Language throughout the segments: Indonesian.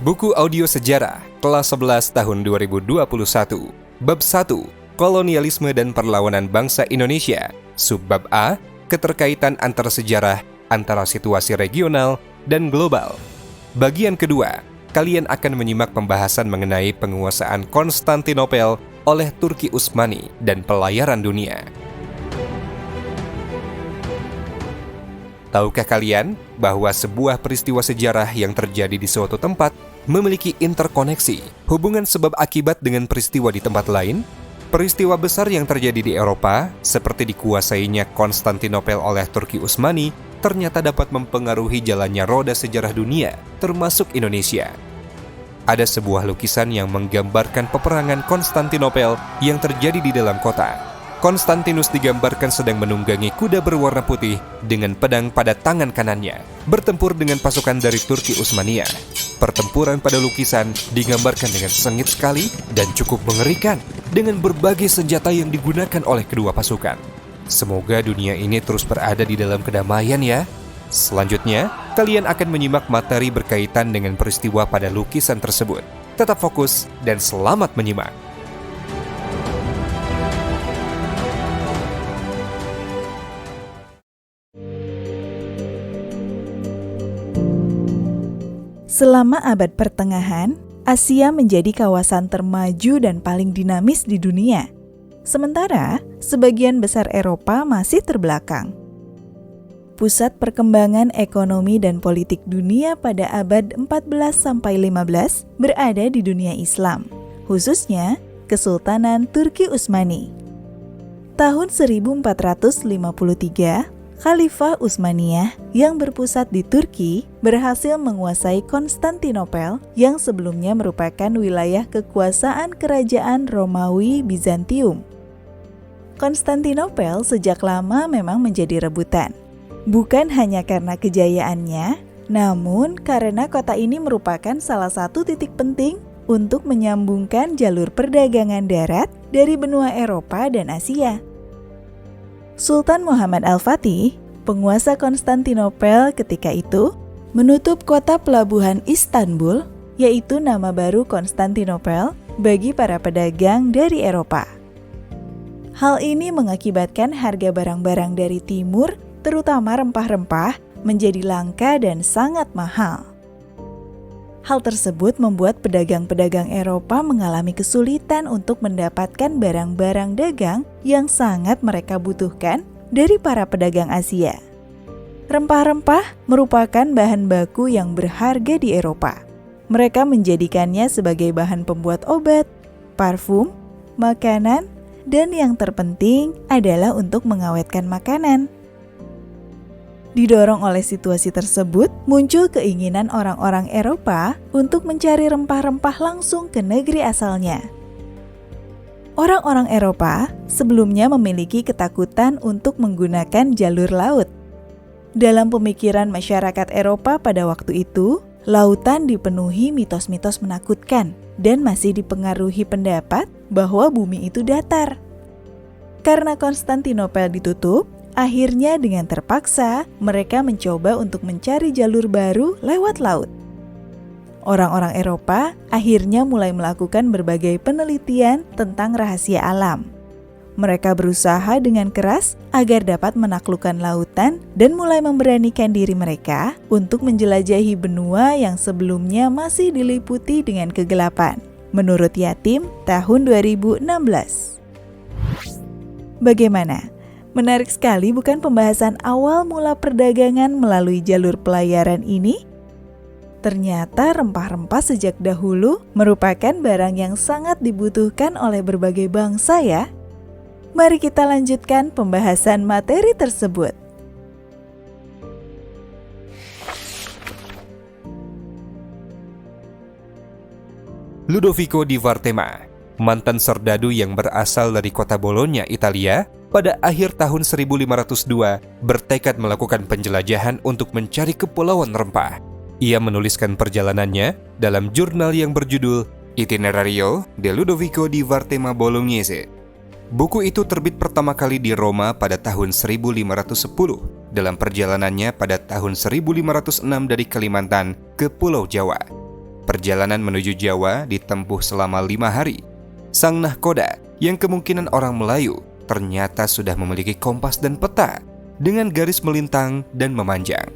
Buku audio sejarah kelas 11 tahun 2021. Bab 1. Kolonialisme dan perlawanan bangsa Indonesia. Subbab A. Keterkaitan antara sejarah antara situasi regional dan global. Bagian kedua, kalian akan menyimak pembahasan mengenai penguasaan Konstantinopel oleh Turki Utsmani dan pelayaran dunia. Tahukah kalian bahwa sebuah peristiwa sejarah yang terjadi di suatu tempat memiliki interkoneksi, hubungan sebab akibat dengan peristiwa di tempat lain? Peristiwa besar yang terjadi di Eropa, seperti dikuasainya Konstantinopel oleh Turki Utsmani, ternyata dapat mempengaruhi jalannya roda sejarah dunia, termasuk Indonesia. Ada sebuah lukisan yang menggambarkan peperangan Konstantinopel yang terjadi di dalam kota. Konstantinus digambarkan sedang menunggangi kuda berwarna putih dengan pedang pada tangan kanannya, bertempur dengan pasukan dari Turki Utsmania. Pertempuran pada lukisan digambarkan dengan sengit sekali dan cukup mengerikan, dengan berbagai senjata yang digunakan oleh kedua pasukan. Semoga dunia ini terus berada di dalam kedamaian ya. Selanjutnya, kalian akan menyimak materi berkaitan dengan peristiwa pada lukisan tersebut. Tetap fokus dan selamat menyimak. Selama abad pertengahan, Asia menjadi kawasan termaju dan paling dinamis di dunia. Sementara, sebagian besar Eropa masih terbelakang. Pusat perkembangan ekonomi dan politik dunia pada abad 14-15 berada di dunia Islam, khususnya Kesultanan Turki Utsmani. Tahun 1453, Khalifah Utsmaniyah yang berpusat di Turki berhasil menguasai Konstantinopel yang sebelumnya merupakan wilayah kekuasaan kerajaan Romawi Bizantium. Konstantinopel sejak lama memang menjadi rebutan, bukan hanya karena kejayaannya, namun karena kota ini merupakan salah satu titik penting untuk menyambungkan jalur perdagangan darat dari benua Eropa dan Asia. Sultan Muhammad Al-Fatih, penguasa Konstantinopel ketika itu, menutup kota pelabuhan Istanbul, yaitu nama baru Konstantinopel, bagi para pedagang dari Eropa. Hal ini mengakibatkan harga barang-barang dari timur, terutama rempah-rempah, menjadi langka dan sangat mahal. Hal tersebut membuat pedagang-pedagang Eropa mengalami kesulitan untuk mendapatkan barang-barang dagang yang sangat mereka butuhkan dari para pedagang Asia. Rempah-rempah merupakan bahan baku yang berharga di Eropa. Mereka menjadikannya sebagai bahan pembuat obat, parfum, makanan, dan yang terpenting adalah untuk mengawetkan makanan. Didorong oleh situasi tersebut, muncul keinginan orang-orang Eropa untuk mencari rempah-rempah langsung ke negeri asalnya. Orang-orang Eropa sebelumnya memiliki ketakutan untuk menggunakan jalur laut. Dalam pemikiran masyarakat Eropa pada waktu itu, lautan dipenuhi mitos-mitos menakutkan dan masih dipengaruhi pendapat bahwa bumi itu datar. Karena Konstantinopel ditutup, akhirnya dengan terpaksa mereka mencoba untuk mencari jalur baru lewat laut. Orang-orang Eropa akhirnya mulai melakukan berbagai penelitian tentang rahasia alam. Mereka berusaha dengan keras agar dapat menaklukkan lautan dan mulai memberanikan diri mereka untuk menjelajahi benua yang sebelumnya masih diliputi dengan kegelapan. Menurut Yatim, tahun 2016. Bagaimana? Menarik sekali bukan pembahasan awal mula perdagangan melalui jalur pelayaran ini? Ternyata rempah-rempah sejak dahulu merupakan barang yang sangat dibutuhkan oleh berbagai bangsa ya. Mari kita lanjutkan pembahasan materi tersebut. Ludovico di Varthema, mantan serdadu yang berasal dari kota Bologna, Italia, pada akhir tahun 1502 bertekad melakukan penjelajahan untuk mencari kepulauan rempah. Ia menuliskan perjalanannya dalam jurnal yang berjudul Itinerario de Ludovico di Varthema Bolognese. Buku itu terbit pertama kali di Roma pada tahun 1510 dalam perjalanannya pada tahun 1506 dari Kalimantan ke Pulau Jawa. Perjalanan menuju Jawa ditempuh selama 5 hari. Sang nahkoda, yang kemungkinan orang Melayu, ternyata sudah memiliki kompas dan peta dengan garis melintang dan memanjang.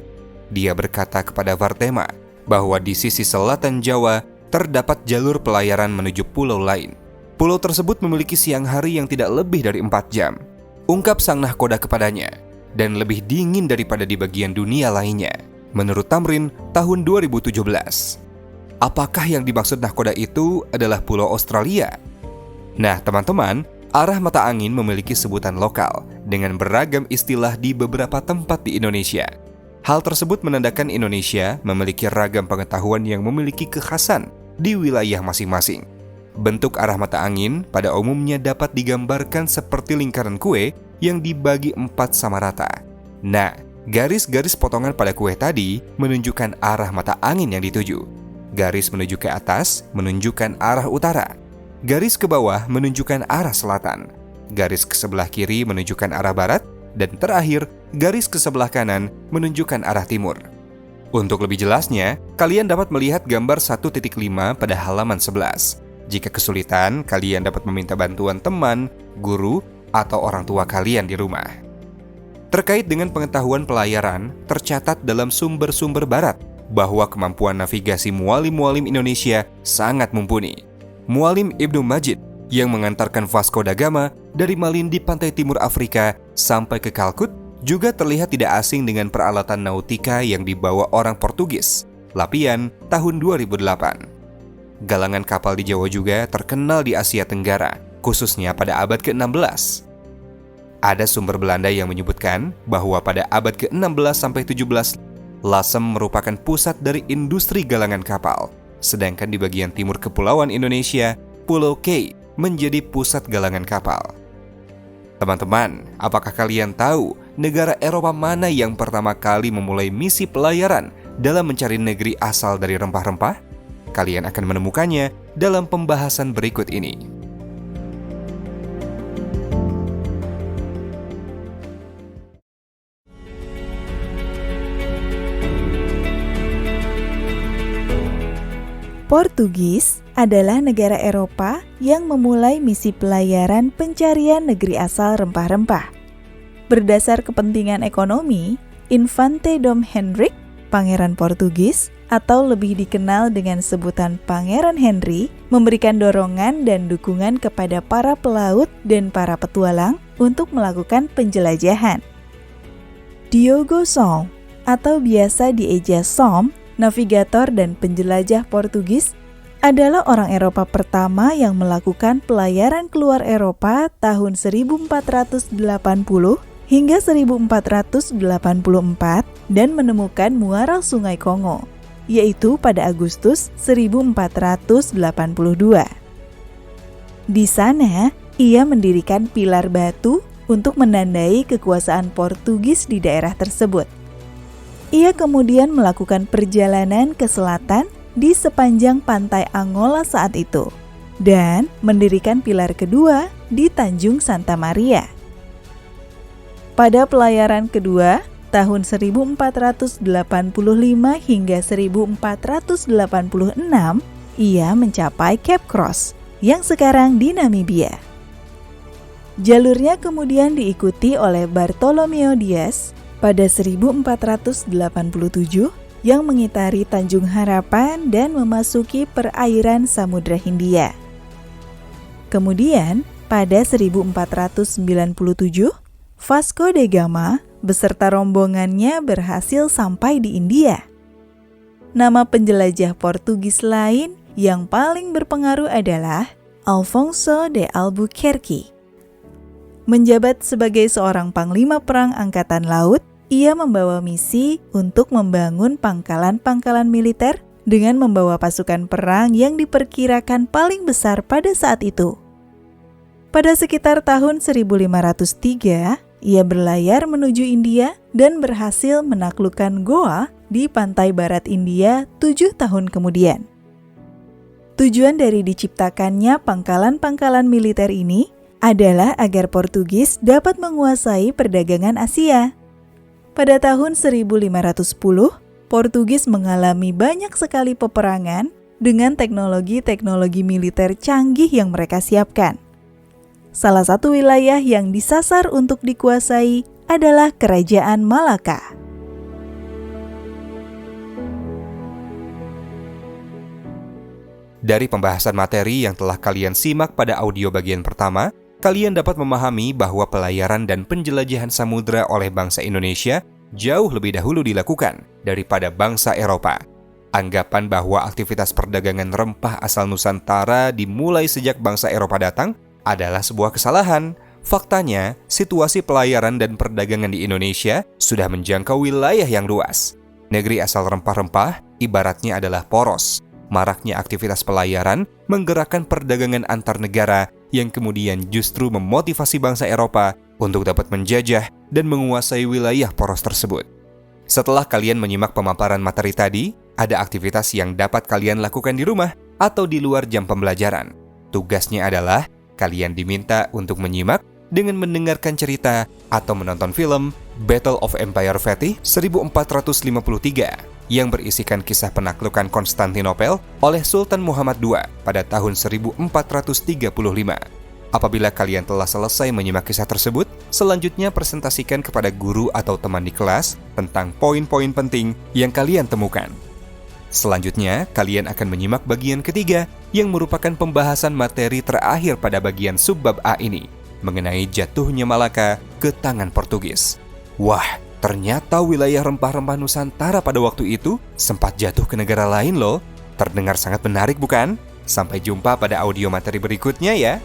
Dia berkata kepada Vartema bahwa di sisi selatan Jawa terdapat jalur pelayaran menuju pulau lain. Pulau tersebut memiliki siang hari yang tidak lebih dari 4 jam. Ungkap sang nahkoda kepadanya, dan lebih dingin daripada di bagian dunia lainnya. Menurut Tamrin, tahun 2017. Apakah yang dimaksud nahkoda itu adalah pulau Australia? Nah, teman-teman, arah mata angin memiliki sebutan lokal dengan beragam istilah di beberapa tempat di Indonesia. Hal tersebut menandakan Indonesia memiliki ragam pengetahuan yang memiliki kekhasan di wilayah masing-masing. Bentuk arah mata angin pada umumnya dapat digambarkan seperti lingkaran kue yang dibagi 4 sama rata. Nah, garis-garis potongan pada kue tadi menunjukkan arah mata angin yang dituju. Garis menuju ke atas menunjukkan arah utara. Garis ke bawah menunjukkan arah selatan. Garis ke sebelah kiri menunjukkan arah barat. Dan terakhir, garis ke sebelah kanan menunjukkan arah timur. Untuk lebih jelasnya, kalian dapat melihat gambar 1.5 pada halaman 11. Jika kesulitan, kalian dapat meminta bantuan teman, guru, atau orang tua kalian di rumah. Terkait dengan pengetahuan pelayaran, tercatat dalam sumber-sumber barat bahwa kemampuan navigasi mualim-mualim Indonesia sangat mumpuni. Mualim Ibnu Majid yang mengantarkan Vasco da Gama dari Malindi pantai timur Afrika sampai ke Kalkut juga terlihat tidak asing dengan peralatan nautika yang dibawa orang Portugis, Lapian, tahun 2008. Galangan kapal di Jawa juga terkenal di Asia Tenggara, khususnya pada abad ke-16. Ada sumber Belanda yang menyebutkan bahwa pada abad ke-16-17, Lasem merupakan pusat dari industri galangan kapal, sedangkan di bagian timur Kepulauan Indonesia, Pulau K menjadi pusat galangan kapal. Teman-teman, apakah kalian tahu negara Eropa mana yang pertama kali memulai misi pelayaran dalam mencari negeri asal dari rempah-rempah? Kalian akan menemukannya dalam pembahasan berikut ini. Portugis adalah negara Eropa yang memulai misi pelayaran pencarian negeri asal rempah-rempah. Berdasar kepentingan ekonomi, Infante Dom Henrique, Pangeran Portugis, atau lebih dikenal dengan sebutan Pangeran Henry, memberikan dorongan dan dukungan kepada para pelaut dan para petualang untuk melakukan penjelajahan. Diogo Som, atau biasa dieja Som, navigator dan penjelajah Portugis, adalah orang Eropa pertama yang melakukan pelayaran keluar Eropa tahun 1480 hingga 1484 dan menemukan muara Sungai Kongo, yaitu pada Agustus 1482. Di sana, ia mendirikan pilar batu untuk menandai kekuasaan Portugis di daerah tersebut. Ia kemudian melakukan perjalanan ke selatan di sepanjang pantai Angola saat itu, dan mendirikan pilar kedua di Tanjung Santa Maria. Pada pelayaran kedua, tahun 1485 hingga 1486, ia mencapai Cape Cross, yang sekarang di Namibia. Jalurnya kemudian diikuti oleh Bartolomeu Dias pada 1487 yang mengitari Tanjung Harapan dan memasuki perairan Samudra Hindia. Kemudian, pada 1497, Vasco da Gama beserta rombongannya berhasil sampai di India. Nama penjelajah Portugis lain yang paling berpengaruh adalah Alfonso de Albuquerque. Menjabat sebagai seorang panglima perang angkatan laut, ia membawa misi untuk membangun pangkalan-pangkalan militer dengan membawa pasukan perang yang diperkirakan paling besar pada saat itu. Pada sekitar tahun 1503, ia berlayar menuju India dan berhasil menaklukkan Goa di pantai barat India 7 tahun kemudian. Tujuan dari diciptakannya pangkalan-pangkalan militer ini adalah agar Portugis dapat menguasai perdagangan Asia. Pada tahun 1510, Portugis mengalami banyak sekali peperangan dengan teknologi-teknologi militer canggih yang mereka siapkan. Salah satu wilayah yang disasar untuk dikuasai adalah Kerajaan Malaka. Dari pembahasan materi yang telah kalian simak pada audio bagian pertama, kalian dapat memahami bahwa pelayaran dan penjelajahan samudera oleh bangsa Indonesia jauh lebih dahulu dilakukan daripada bangsa Eropa. Anggapan bahwa aktivitas perdagangan rempah asal Nusantara dimulai sejak bangsa Eropa datang adalah sebuah kesalahan. Faktanya, situasi pelayaran dan perdagangan di Indonesia sudah menjangkau wilayah yang luas. Negeri asal rempah-rempah ibaratnya adalah poros. Maraknya aktivitas pelayaran menggerakkan perdagangan antar negara yang kemudian justru memotivasi bangsa Eropa untuk dapat menjajah dan menguasai wilayah poros tersebut. Setelah kalian menyimak pemaparan materi tadi, ada aktivitas yang dapat kalian lakukan di rumah atau di luar jam pembelajaran. Tugasnya adalah kalian diminta untuk menyimak dengan mendengarkan cerita atau menonton film Battle of Empire Fatih 1453 yang berisikan kisah penaklukan Konstantinopel oleh Sultan Muhammad II pada tahun 1435. Apabila kalian telah selesai menyimak kisah tersebut, selanjutnya presentasikan kepada guru atau teman di kelas tentang poin-poin penting yang kalian temukan. Selanjutnya, kalian akan menyimak bagian ketiga yang merupakan pembahasan materi terakhir pada bagian subbab A ini, mengenai jatuhnya Malaka ke tangan Portugis. Wah, ternyata wilayah rempah-rempah Nusantara pada waktu itu sempat jatuh ke negara lain loh. Terdengar sangat menarik bukan? Sampai jumpa pada audio materi berikutnya ya.